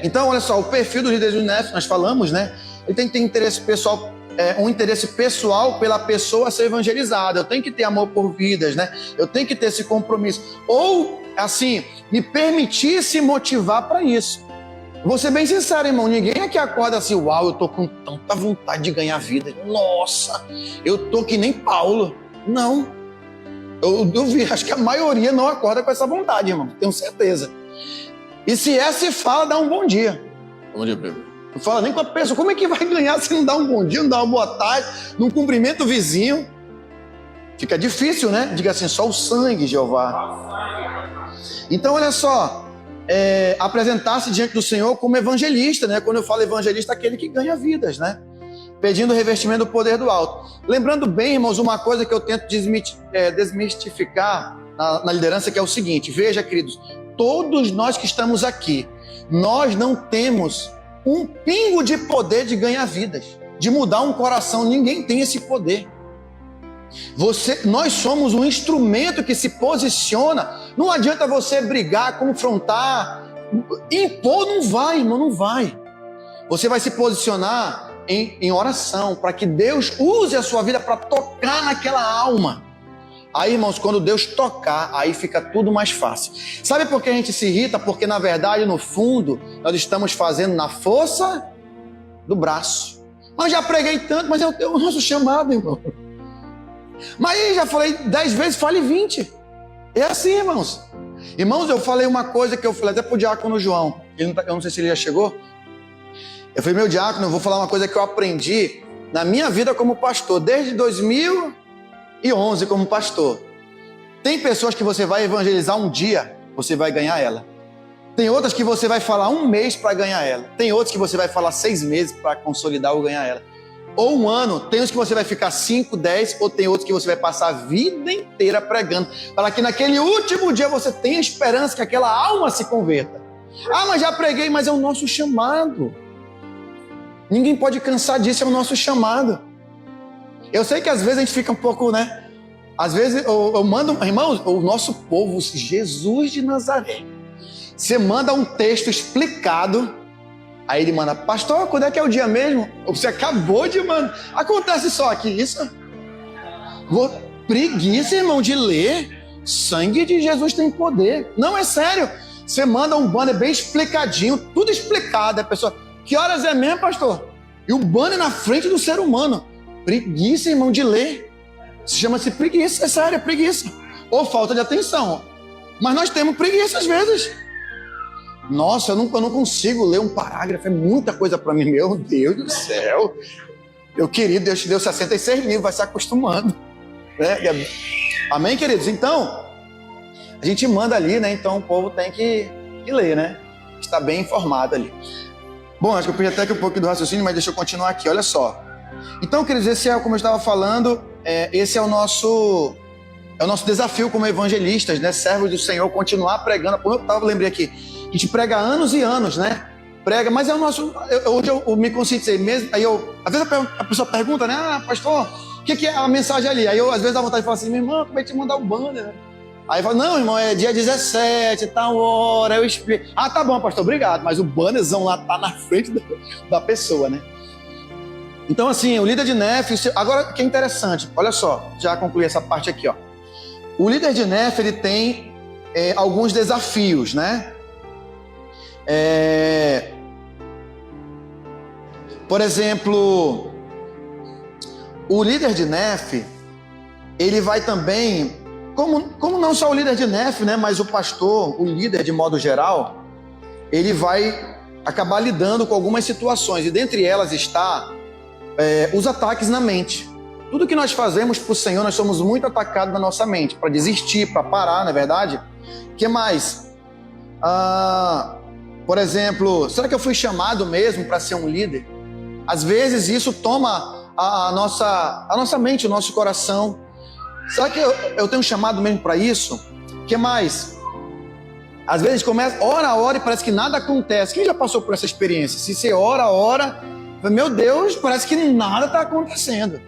Então, olha só, o perfil do líder do NEF, nós falamos, né? Ele tem que ter interesse pessoal, um interesse pessoal pela pessoa a ser evangelizada. Eu tenho que ter amor por vidas, né? Eu tenho que ter esse compromisso. Ou, assim, me permitir se motivar para isso. Vou ser bem sincero, irmão, ninguém aqui acorda assim, uau, eu tô com tanta vontade de ganhar vida. Nossa, eu tô que nem Paulo. Não. Eu vi, acho que a maioria não acorda com essa vontade, irmão, tenho certeza. E se se fala, dá um bom dia. Bom dia, Pedro. Não fala nem com a pessoa, como é que vai ganhar se não dá um bom dia, não dá uma boa tarde, não cumprimenta o vizinho? Fica difícil, né? Diga assim, só o sangue, Jeová. Então, olha só, apresentar-se diante do Senhor como evangelista, né? Quando eu falo evangelista, aquele que ganha vidas, né? Pedindo o revestimento do poder do alto. Lembrando bem, irmãos, uma coisa que eu tento desmistificar na liderança, que é o seguinte, veja, queridos, todos nós que estamos aqui, nós não temos um pingo de poder de ganhar vidas, de mudar um coração, ninguém tem esse poder. Nós somos um instrumento que se posiciona, não adianta você brigar, confrontar, impor, não vai, irmão, não vai. Você vai se posicionar em oração para que Deus use a sua vida para tocar naquela alma. Aí, irmãos, quando Deus tocar, aí fica tudo mais fácil. Sabe por que a gente se irrita? Porque, na verdade, no fundo, nós estamos fazendo na força do braço. Mas já preguei tanto, mas é o nosso chamado, irmão. Mas aí já falei 10 vezes, fale 20. É assim, irmãos. Irmãos, eu falei uma coisa que eu falei até pro diácono João. Eu não sei se ele já chegou. Eu falei, meu diácono, eu vou falar uma coisa que eu aprendi na minha vida como pastor, desde 2011 como pastor. Tem pessoas que você vai evangelizar um dia, você vai ganhar ela. Tem outras que você vai falar um mês para ganhar ela. Tem outras que você vai falar 6 meses para consolidar ou ganhar ela. Ou um ano. Tem uns que você vai ficar 5, 10, ou tem outros que você vai passar a vida inteira pregando, para que naquele último dia você tenha esperança que aquela alma se converta. Ah, mas já preguei, mas é o nosso chamado. Ninguém pode cansar disso, é o nosso chamado. Eu sei que às vezes a gente fica um pouco, né? Às vezes eu mando, irmãos, o nosso povo, Jesus de Nazaré. Você manda um texto explicado, aí ele manda, pastor, quando é que é o dia mesmo? Você acabou de mandar. Acontece só aqui, isso. Preguiça, irmão, de ler. Sangue de Jesus tem poder. Não, é sério. Você manda um banner bem explicadinho, tudo explicado. A pessoa, que horas é mesmo, pastor? E o banner na frente do ser humano. Preguiça, irmão, de ler. Chama-se preguiça, é sério, é preguiça. Ou falta de atenção. Mas nós temos preguiça às vezes. Nossa, eu não consigo ler um parágrafo, é muita coisa para mim. Meu Deus do céu. Meu querido, Deus te deu 66 livros, vai se acostumando. Né? Amém, queridos? Então, a gente manda ali, né? Então o povo tem que ler, né? Está bem informado ali. Bom, acho que eu perdi até aqui um pouco do raciocínio, mas deixa eu continuar aqui, olha só. Então, queridos, esse é, como eu estava falando, esse é o nosso desafio como evangelistas, né? Servos do Senhor, continuar pregando. Eu lembrei aqui, a gente prega anos e anos, né? Prega, mas é o nosso... Hoje eu me conscientizei mesmo, aí às vezes a pessoa pergunta, né? Ah, pastor, o que é a mensagem ali? Aí eu, às vezes, dá vontade de falar assim, meu irmão, como é que te mandar o banner, né? Aí eu falo, não, irmão, é dia 17, tal hora, eu explico. Ah, tá bom, pastor, obrigado, mas o bannerzão lá tá na frente da pessoa, né? Então, assim, o líder de NEF, agora que é interessante, olha só, já concluí essa parte aqui, ó. O líder de NEF, ele tem alguns desafios, né? Por exemplo, o líder de NEF, ele vai também, como não só o líder de NEF, né, mas o pastor, o líder de modo geral, ele vai acabar lidando com algumas situações, e dentre elas está os ataques na mente. Tudo que nós fazemos para o Senhor, nós somos muito atacados na nossa mente, para desistir, para parar, não é verdade? O que mais? Por exemplo, será que eu fui chamado mesmo para ser um líder? Às vezes isso toma a nossa mente, o nosso coração. Será que eu tenho chamado mesmo para isso? O que mais? Às vezes a gente começa, ora e parece que nada acontece. Quem já passou por essa experiência? Se você ora, meu Deus, parece que nada está acontecendo.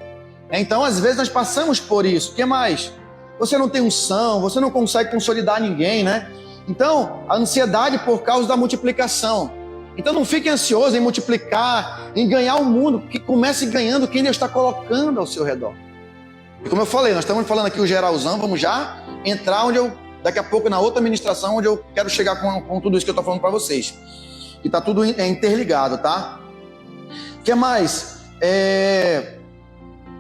Então, às vezes nós passamos por isso. O que mais? Você não tem unção, você não consegue consolidar ninguém, né? Então, a ansiedade por causa da multiplicação. Então, não fique ansioso em multiplicar, em ganhar o mundo, porque comece ganhando quem Deus está colocando ao seu redor. E como eu falei, nós estamos falando aqui o geralzão, vamos já entrar daqui a pouco na outra ministração, onde eu quero chegar com tudo isso que eu estou falando para vocês. E está tudo interligado, tá? O que mais?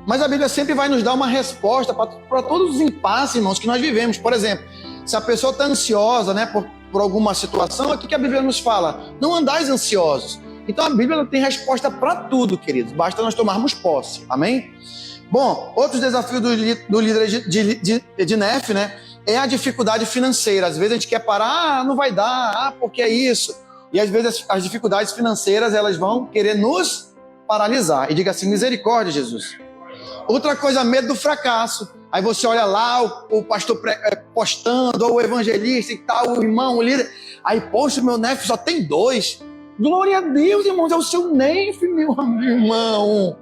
Mas a Bíblia sempre vai nos dar uma resposta para todos os impasses, irmãos, que nós vivemos. Por exemplo, se a pessoa está ansiosa, né, por alguma situação, o que a Bíblia nos fala? Não andais ansiosos. Então a Bíblia tem resposta para tudo, queridos. Basta nós tomarmos posse. Amém? Bom, outros desafios do líder de NEF, né, é a dificuldade financeira. Às vezes a gente quer parar, não vai dar, porque é isso. E às vezes as dificuldades financeiras, elas vão querer nos paralisar. E diga assim, misericórdia, Jesus. Outra coisa, medo do fracasso. Aí você olha lá o pastor postando, ou o evangelista e tal, o irmão, o líder. Aí, poxa, meu NEF só tem 2. Glória a Deus, irmãos, é o seu NEF, meu irmão.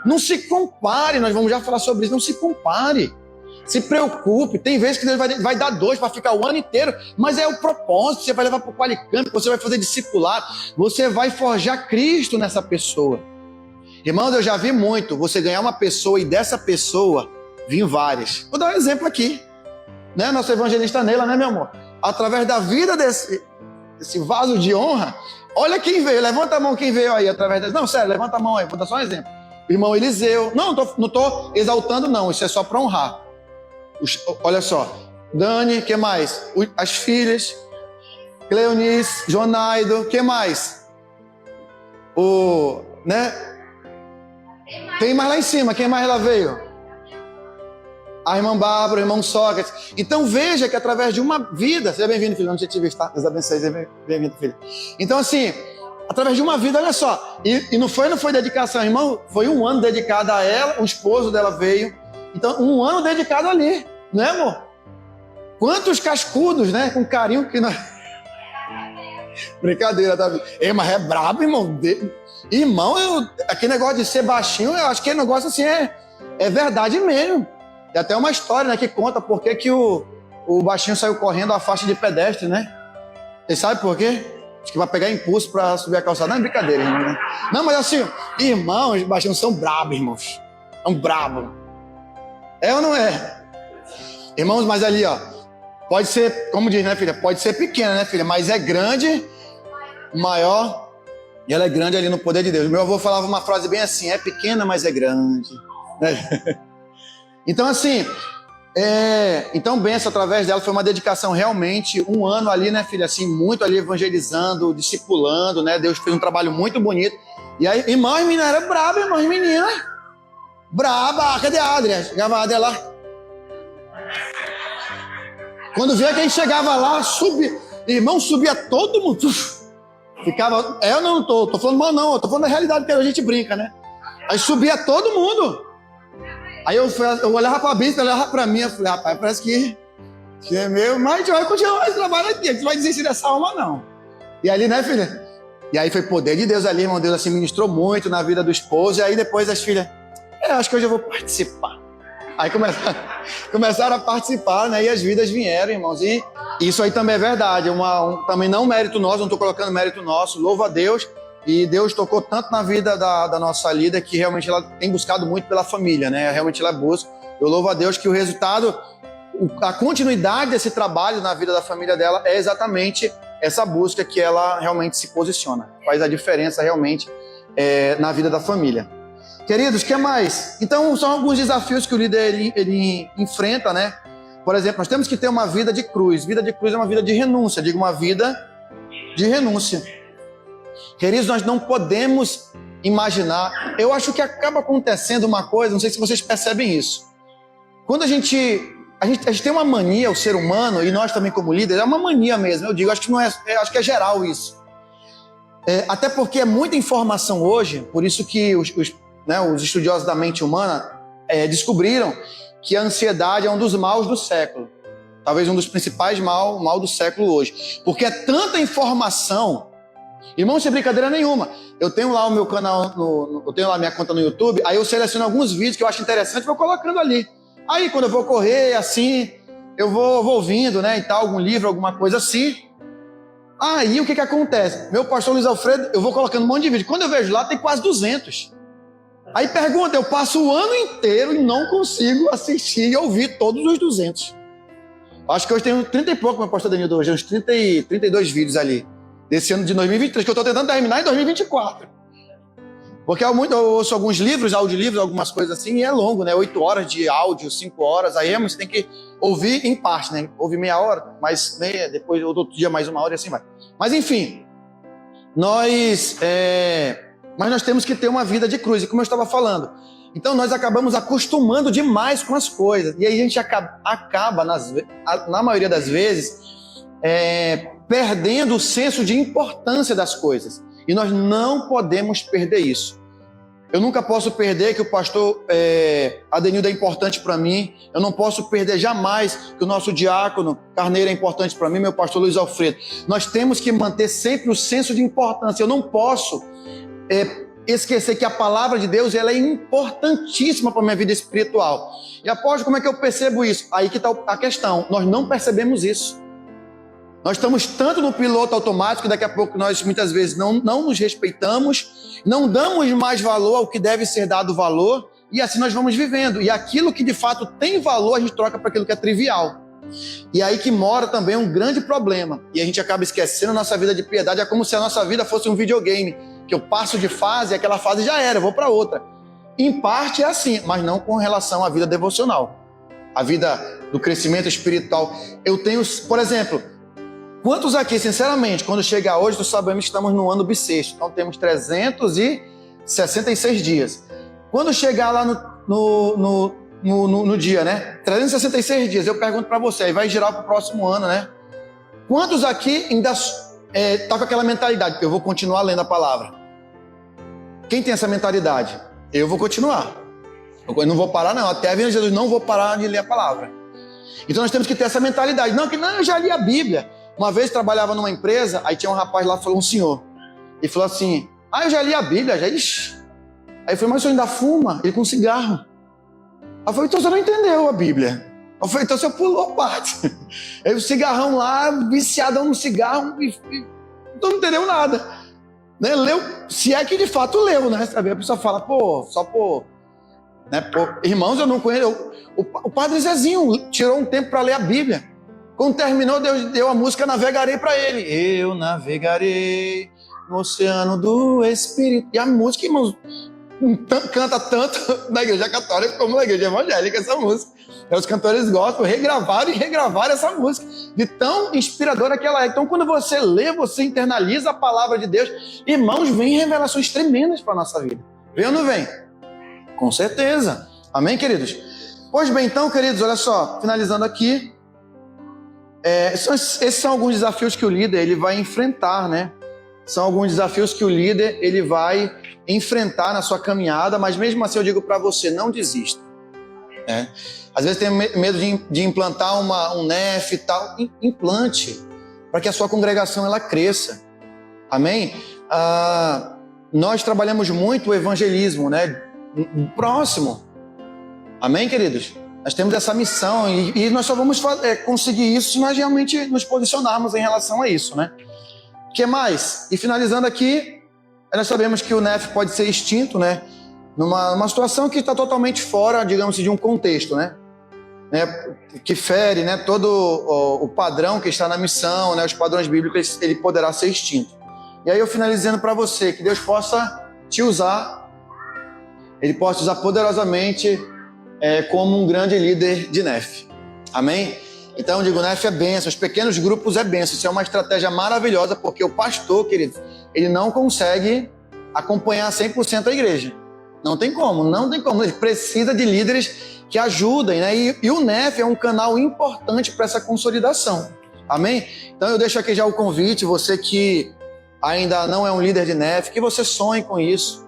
Não se compare, nós vamos já falar sobre isso, não se compare. Se preocupe. Tem vezes que Deus vai dar 2 para ficar o ano inteiro, mas é o propósito. Você vai levar para o Qualicamp, você vai fazer discipulado, você vai forjar Cristo nessa pessoa. Irmãos, eu já vi muito você ganhar uma pessoa e dessa pessoa vir várias. Vou dar um exemplo aqui. Né? Nosso evangelista Neila, né, meu amor? Através da vida desse vaso de honra, olha quem veio. Levanta a mão quem veio aí através desse. Não, sério, levanta a mão aí. Vou dar só um exemplo. O irmão Eliseu. Não tô exaltando, não. Isso é só para honrar. Olha só. Dani, que mais? As filhas. Cleonice, Jonaido, que mais? Né? Tem mais lá em cima. Quem mais lá veio? A irmã Bárbara, o irmão Sócrates. Então veja que através de uma vida... Seja bem-vindo, filho. Não tinha te visto, tá? Deus abençoe. Seja bem-vindo, filho. Então assim, através de uma vida, olha só. E não foi dedicação, irmão. Foi um ano dedicado a ela. O esposo dela veio. Então, um ano dedicado ali. Né, amor? Quantos cascudos, né? Com carinho que nós... Brincadeira, Davi. Mas é brabo, irmão. Irmão, aquele negócio de ser baixinho, eu acho que aquele negócio assim é verdade mesmo. Tem até uma história, né, que conta por que o baixinho saiu correndo à faixa de pedestre, né? Vocês sabem por quê? Acho que vai pegar impulso para subir a calçada. Não é brincadeira, irmão, né? Não, mas assim, irmãos, os baixinhos são brabos, irmãos. São brabos. É ou não é? Irmãos, mas ali, ó, pode ser, como diz, né, filha? Pode ser pequena, né, filha? Mas é grande, maior, e ela é grande ali no poder de Deus. Meu avô falava uma frase bem assim, é pequena, mas é grande. Então, assim, então, benção através dela foi uma dedicação realmente, um ano ali, né, filha, assim, muito ali evangelizando, discipulando, né, Deus fez um trabalho muito bonito. E aí, irmãs, menina, era braba, irmãs, menina, braba, cadê a Adria? Chegava a Adria lá. Quando via que a gente chegava lá, irmão, subia todo mundo, ficava, eu não tô falando mal não, eu tô falando da realidade que a gente brinca, né, aí subia todo mundo. Aí eu olhava para a Bíblia, olhava para mim, eu falei, rapaz, parece que é meu, mas a gente vai continuar esse trabalho aqui, a gente vai desistir dessa alma, não. E ali, né, filha? E aí foi poder de Deus ali, irmão, Deus assim ministrou muito na vida do esposo, e aí depois as filhas, acho que hoje eu vou participar. Aí começaram a participar, né, e as vidas vieram, irmãos, e isso aí também é verdade, também não mérito nosso, não estou colocando mérito nosso, louva a Deus. E Deus tocou tanto na vida da nossa líder que realmente ela tem buscado muito pela família, né? Realmente ela busca. Eu louvo a Deus que o resultado, a continuidade desse trabalho na vida da família dela é exatamente essa busca que ela realmente se posiciona. Faz a diferença realmente na vida da família. Queridos, o que mais? Então, são alguns desafios que o líder ele enfrenta, né? Por exemplo, nós temos que ter uma vida de cruz. Vida de cruz é uma vida de renúncia. Digo, uma vida de renúncia. Queridos, nós não podemos imaginar. Eu acho que acaba acontecendo uma coisa, não sei se vocês percebem isso. Quando a gente tem uma mania, o ser humano, e nós também como líderes, é uma mania mesmo, eu digo, acho que é geral isso. Até porque é muita informação hoje, por isso que os estudiosos da mente humana descobriram que a ansiedade é um dos maus do século. Talvez um dos principais mal do século hoje. Porque é tanta informação. Irmão, sem brincadeira nenhuma. Eu tenho lá o meu canal, eu tenho lá minha conta no YouTube, aí eu seleciono alguns vídeos que eu acho interessante e vou colocando ali. Aí quando eu vou correr, assim, eu vou ouvindo, né, e tal, algum livro, alguma coisa assim. Aí o que acontece? Meu pastor Luiz Alfredo, eu vou colocando um monte de vídeo. Quando eu vejo lá, tem quase 200. Aí pergunta, eu passo o ano inteiro e não consigo assistir e ouvir todos os 200. Acho que hoje tem 30 e pouco, meu pastor Danilo, hoje, uns 32 vídeos ali. Desse ano de 2023, que eu estou tentando terminar em 2024. Porque eu ouço alguns livros, audiolivros, algumas coisas assim, e é longo, né? 8 horas de áudio, 5 horas, aí você tem que ouvir em parte, né? Ouvir meia hora, mais meia, depois outro dia mais 1 hora e assim vai. Mas enfim, mas nós temos que ter uma vida de cruz, e como eu estava falando, então nós acabamos acostumando demais com as coisas, e aí a gente acaba na maioria das vezes, perdendo o senso de importância das coisas. E nós não podemos perder isso. Eu nunca posso perder que o pastor Adenildo é importante para mim. Eu não posso perder jamais que o nosso diácono Carneiro é importante para mim, meu pastor Luiz Alfredo. Nós temos que manter sempre o senso de importância. Eu não posso esquecer que a palavra de Deus ela é importantíssima para a minha vida espiritual. E apóstolo, como é que eu percebo isso? Aí que está a questão, nós não percebemos isso. Nós estamos tanto no piloto automático que daqui a pouco nós muitas vezes não nos respeitamos, não damos mais valor ao que deve ser dado valor, e assim nós vamos vivendo. E aquilo que de fato tem valor, a gente troca para aquilo que é trivial. E aí que mora também um grande problema. E a gente acaba esquecendo a nossa vida de piedade. É como se a nossa vida fosse um videogame, que eu passo de fase e aquela fase já era, eu vou para outra. Em parte é assim, mas não com relação à vida devocional. A vida do crescimento espiritual. Eu tenho, por exemplo, quantos aqui, sinceramente, quando chegar hoje, nós sabemos que estamos no ano bissexto. Então temos 366 dias. Quando chegar lá no dia, né? 366 dias, eu pergunto para você, aí vai girar para o próximo ano, né? Quantos aqui ainda tá com aquela mentalidade? Eu vou continuar lendo a palavra. Quem tem essa mentalidade? Eu vou continuar. Eu não vou parar, não. Até a vinda de Jesus, não vou parar de ler a palavra. Então nós temos que ter essa mentalidade. Não, eu já li a Bíblia. Uma vez trabalhava numa empresa, aí tinha um rapaz lá, falou um senhor. E falou assim, eu já li a Bíblia, já. Ixi. Aí eu falei, mas o senhor ainda fuma? Ele com cigarro. Aí eu falei, então você não entendeu a Bíblia. Eu falei, então você pulou a parte. Aí o cigarrão lá, viciadão no cigarro, então não entendeu nada. Né? Leu, se é que de fato leu, né? Sabe? A pessoa fala, né? Irmãos, eu não conheço. O padre Zezinho tirou um tempo para ler a Bíblia. Quando terminou, Deus deu a música Navegarei para ele. Eu navegarei no oceano do Espírito. E a música, irmãos, canta tanto na igreja católica como na igreja evangélica essa música. Os cantores gostam, regravaram essa música, de tão inspiradora que ela é. Então, quando você lê, você internaliza a palavra de Deus, irmãos, vem revelações tremendas para a nossa vida. Vem ou não vem? Com certeza. Amém, queridos? Pois bem, então, queridos, olha só, finalizando aqui, esses são alguns desafios que o líder ele vai enfrentar, né? São alguns desafios que o líder ele vai enfrentar na sua caminhada, mas mesmo assim eu digo para você, não desista. Né? Às vezes tem medo de implantar um NEF e tal. Implante, para que a sua congregação ela cresça. Amém? Nós trabalhamos muito o evangelismo, né? Próximo. Amém, queridos? Nós temos essa missão e nós só vamos conseguir isso se nós realmente nos posicionarmos em relação a isso, né? O que mais? E finalizando aqui, nós sabemos que o NEF pode ser extinto, né? Numa situação que está totalmente fora, digamos, de um contexto, né? Que fere, né, todo o padrão que está na missão, né, os padrões bíblicos, ele poderá ser extinto. E aí eu finalizando para você, que Deus possa te usar, Ele possa usar poderosamente como um grande líder de NEF. Amém? Então eu digo, NEF é bênção, os pequenos grupos é bênção, isso é uma estratégia maravilhosa, porque o pastor, querido, ele não consegue acompanhar 100% a igreja. Não tem como, ele precisa de líderes que ajudem, né? E o NEF é um canal importante para essa consolidação, amém? Então eu deixo aqui já o convite, você que ainda não é um líder de NEF, que você sonhe com isso.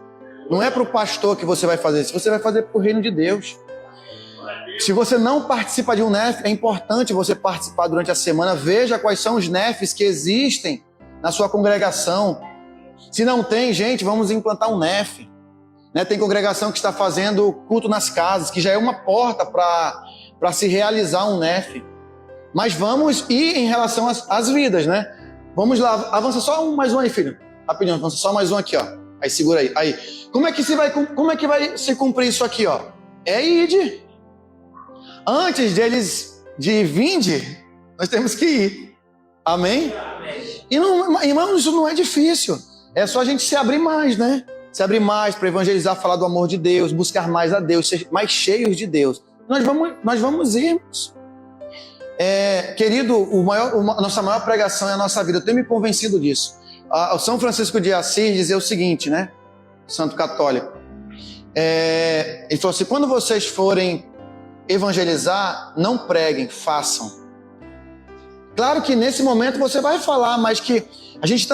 Não é para o pastor que você vai fazer isso, você vai fazer para o reino de Deus. Se você não participa de um NEF, é importante você participar durante a semana, veja quais são os NEFs que existem na sua congregação. Se não tem, gente, vamos implantar um NEF. Né? Tem congregação que está fazendo culto nas casas, que já é uma porta para se realizar um NEF. Mas vamos ir em relação às vidas, né? Vamos lá, avança só mais um aí, filho. Rapidinho, avança só mais um aqui, ó. Aí, segura aí. Aí. Como é que vai se cumprir isso aqui, ó? É ide. Antes de vinde, nós temos que ir. Amém? Amém. E, irmãos, isso não é difícil. É só a gente se abrir mais, né? Se abrir mais para evangelizar, falar do amor de Deus, buscar mais a Deus, ser mais cheios de Deus. Nós vamos irmos. Querido, a nossa maior pregação é a nossa vida. Eu tenho me convencido disso. O São Francisco de Assis dizia o seguinte, né? Santo católico. Ele falou assim, quando vocês forem evangelizar, não preguem, façam. Claro que nesse momento você vai falar, mas que a gente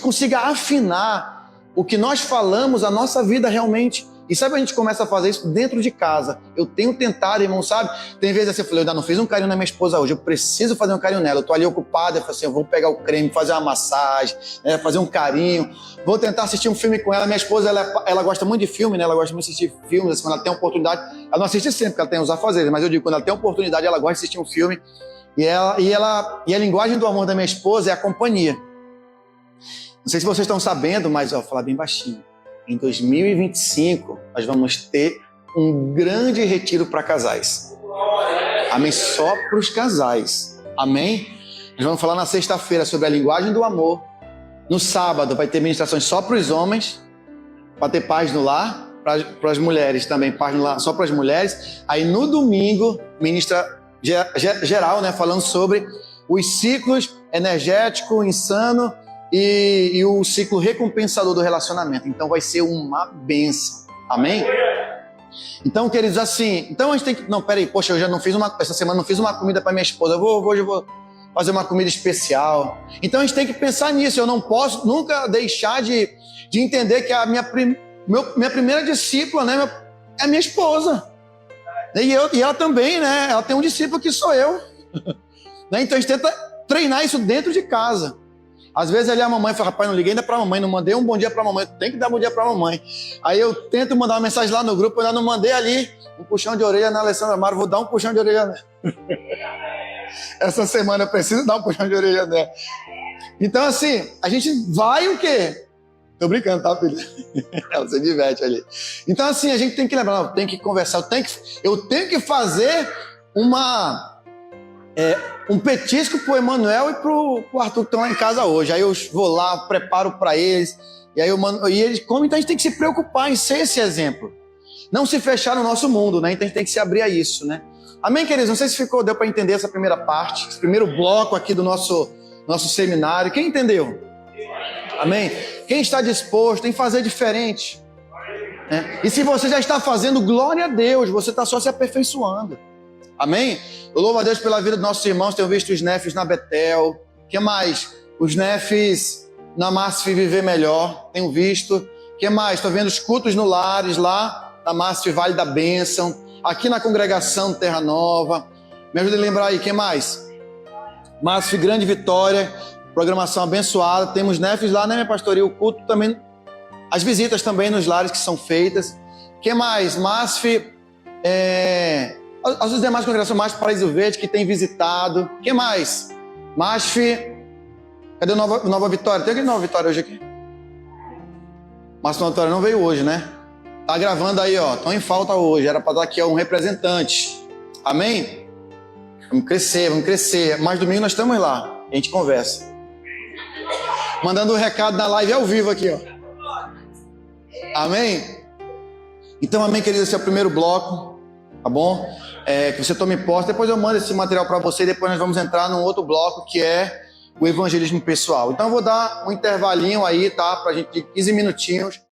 consiga afinar o que nós falamos, a nossa vida realmente E sabe, a gente começa a fazer isso dentro de casa. Eu tenho tentado, irmão, sabe? Tem vezes assim, eu falei, eu ainda não fiz um carinho na minha esposa hoje, eu preciso fazer um carinho nela. Eu tô ali ocupado, eu falo assim, eu vou pegar o creme, fazer uma massagem, né, fazer um carinho. Vou tentar assistir um filme com ela. Minha esposa, ela gosta muito de filme, né? Ela gosta muito de assistir filmes, assim, quando ela tem oportunidade. Ela não assiste sempre, porque ela tem os afazeres, mas eu digo, quando ela tem oportunidade, ela gosta de assistir um filme. E a linguagem do amor da minha esposa é a companhia. Não sei se vocês estão sabendo, mas vou falar bem baixinho. Em 2025, nós vamos ter um grande retiro para casais. Amém? Só para os casais. Amém? Nós vamos falar na sexta-feira sobre a linguagem do amor. No sábado vai ter ministrações só para os homens, para ter paz no lar, para as mulheres também, paz no lar só para as mulheres. Aí no domingo, ministra geral, né, falando sobre os ciclos energético, insano e o ciclo recompensador do relacionamento. Então vai ser uma bênção. Amém? Então, queridos, assim, então a gente tem que... Não, peraí, poxa, eu já não fiz essa semana não fiz uma comida para minha esposa. Hoje eu vou fazer uma comida especial. Então a gente tem que pensar nisso. Eu não posso nunca deixar de entender que a minha primeira discípula, né, é a minha esposa. E ela também, né? Ela tem um discípulo que sou eu. Então a gente tenta treinar isso dentro de casa. Às vezes ali a mamãe fala, rapaz, não liguei ainda pra mamãe, não mandei um bom dia pra mamãe, tem que dar bom dia pra mamãe. Aí eu tento mandar uma mensagem lá no grupo, eu ainda não mandei ali um puxão de orelha na Alessandra Amaro, vou dar um puxão de orelha nela. Essa semana eu preciso dar um puxão de orelha nela. Então assim, a gente vai o quê? Tô brincando, tá, filho? Ela se diverte ali. Então assim, a gente tem que lembrar, não, tem que conversar, eu tenho que fazer um petisco pro Emanuel e pro Arthur que estão lá em casa hoje. Aí eu vou lá, preparo para eles, e aí e eles comem. Então a gente tem que se preocupar em ser esse exemplo. Não se fechar no nosso mundo, né? Então a gente tem que se abrir a isso, né? Amém, queridos? Não sei se deu para entender essa primeira parte, esse primeiro bloco aqui do nosso seminário. Quem entendeu? Amém? Quem está disposto em fazer diferente? Né? E se você já está fazendo, glória a Deus, você está só se aperfeiçoando. Amém? Eu louvo a Deus pela vida dos nossos irmãos. Tenho visto os nefes na Betel. O que mais? Os nefes na Masf Viver Melhor. Tenho visto. O que mais? Estou vendo os cultos no Lares lá, na Masf Vale da Bênção. Aqui na congregação Terra Nova. Me ajuda a lembrar aí. O que mais? Masf Grande Vitória. Programação abençoada. Temos nefes lá, né, minha pastoria? O culto também. As visitas também nos lares que são feitas. O que mais? Masf... As demais congregações, mais Paraíso Verde, que tem visitado. O que mais? Masf. Cadê o Nova Vitória? Tem aquele Nova Vitória hoje aqui? Márcio Nova Vitória não veio hoje, né? Tá gravando aí, ó. Estão em falta hoje. Era para dar aqui um representante. Amém? Vamos crescer. Mas domingo nós estamos lá. A gente conversa. Mandando um recado na live ao vivo aqui, ó. Amém? Então, amém, querido. Esse é o primeiro bloco. Tá bom? Que você tome posse. Depois eu mando esse material para você e depois nós vamos entrar num outro bloco que é o evangelismo pessoal. Então eu vou dar um intervalinho aí, tá? Pra gente de 15 minutinhos.